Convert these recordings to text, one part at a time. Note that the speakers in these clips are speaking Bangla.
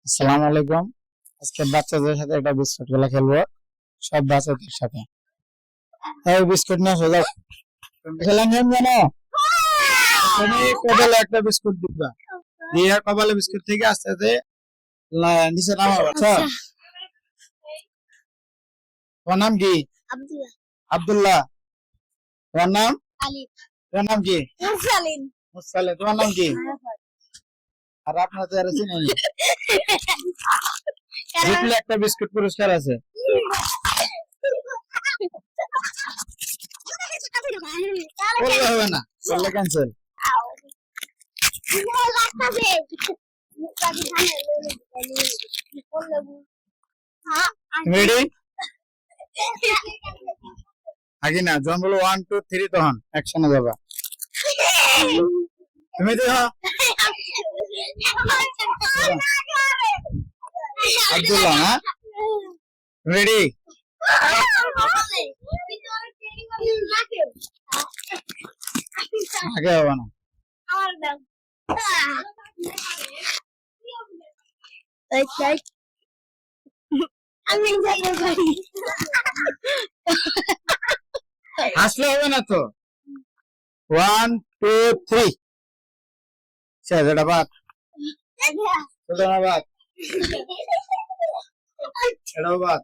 আসসালামু আলাইকুম। আজকে বাচ্চাদের সাথে একটা বিস্কুট খেলা খেলবো, সব বাচ্চাদের সাথে। এই বিস্কুট নিয়ে আসো, যাও। খেলা নিয়ম জানো? তুমি কপালে একটা বিস্কুট দিবা, দিয়ে কপালে বিস্কুট থেকে আস্তে আস্তে নিচে নামাবা। আচ্ছা, তোমার নাম কি? আব্দুল্লাহ। আব্দুল্লাহ। তোমার নাম? আলিফ। তোমার নাম কি? মুরসালিন। মুসালে। তোমার নাম কি? আর আপনার তো আর চিনি। জিতলে একটা বিস্কুট পুরস্কার আছে। বললে হবে না, বললে ক্যান্সেল। রেডি? আগে না, যখন বলো 1 2 3 তখন একসাথে যাবা। তুমি তো আব্দুল্লাহ না? রেডি? আগে হবে না। আসলে হবে না তো। 1 2 3 শেষ। এটা বাদ, এটা না বাদ, এটাও বাদ।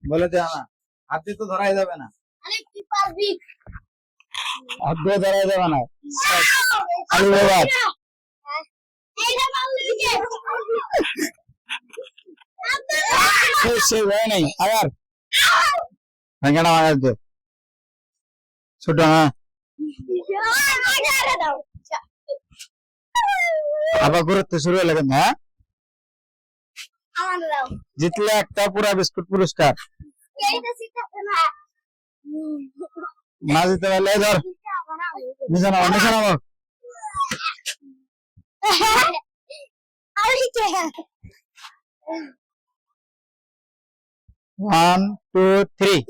বলে দে না, হাত দিয়ে তো ধরাই যাবে না, হাত দিয়ে ধরাই যাবে না। আলু বাদ। সেই হয় নাই। আবার ভেঙ্গাটা মারা দে, ছোট। হ্যাঁ, আবার ঘুরতে শুরু হয়ে গেল। হ্যাঁ, জিতলে একটা পুরা বিস্কুট পুরস্কার, না জিতে পারলে ধর নিচে নামো, নিচে নামো। 1 2 3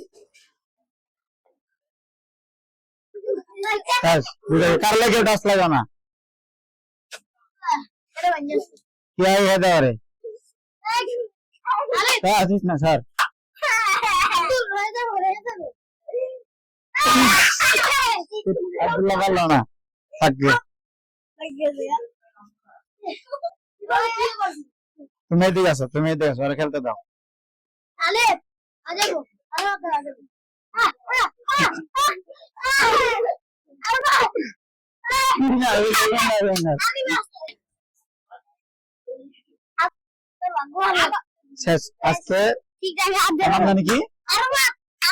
কার লেগে ডাস লাগা না? কি আই হেদা রে? আসিস না স্যার। আব্দুল্লাহ বললো না থাকবে। তুমি এদিকে আসো, তুমি এদিকে আসো, ওরা খেলতে দাও। শেষ। আজকে জানি কি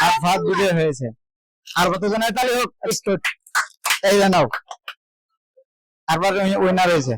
আর ভাত ভিডিও হয়েছে। আর কতজনের তালি হোক। এই জানাও, আরবার উইনার হয়েছে।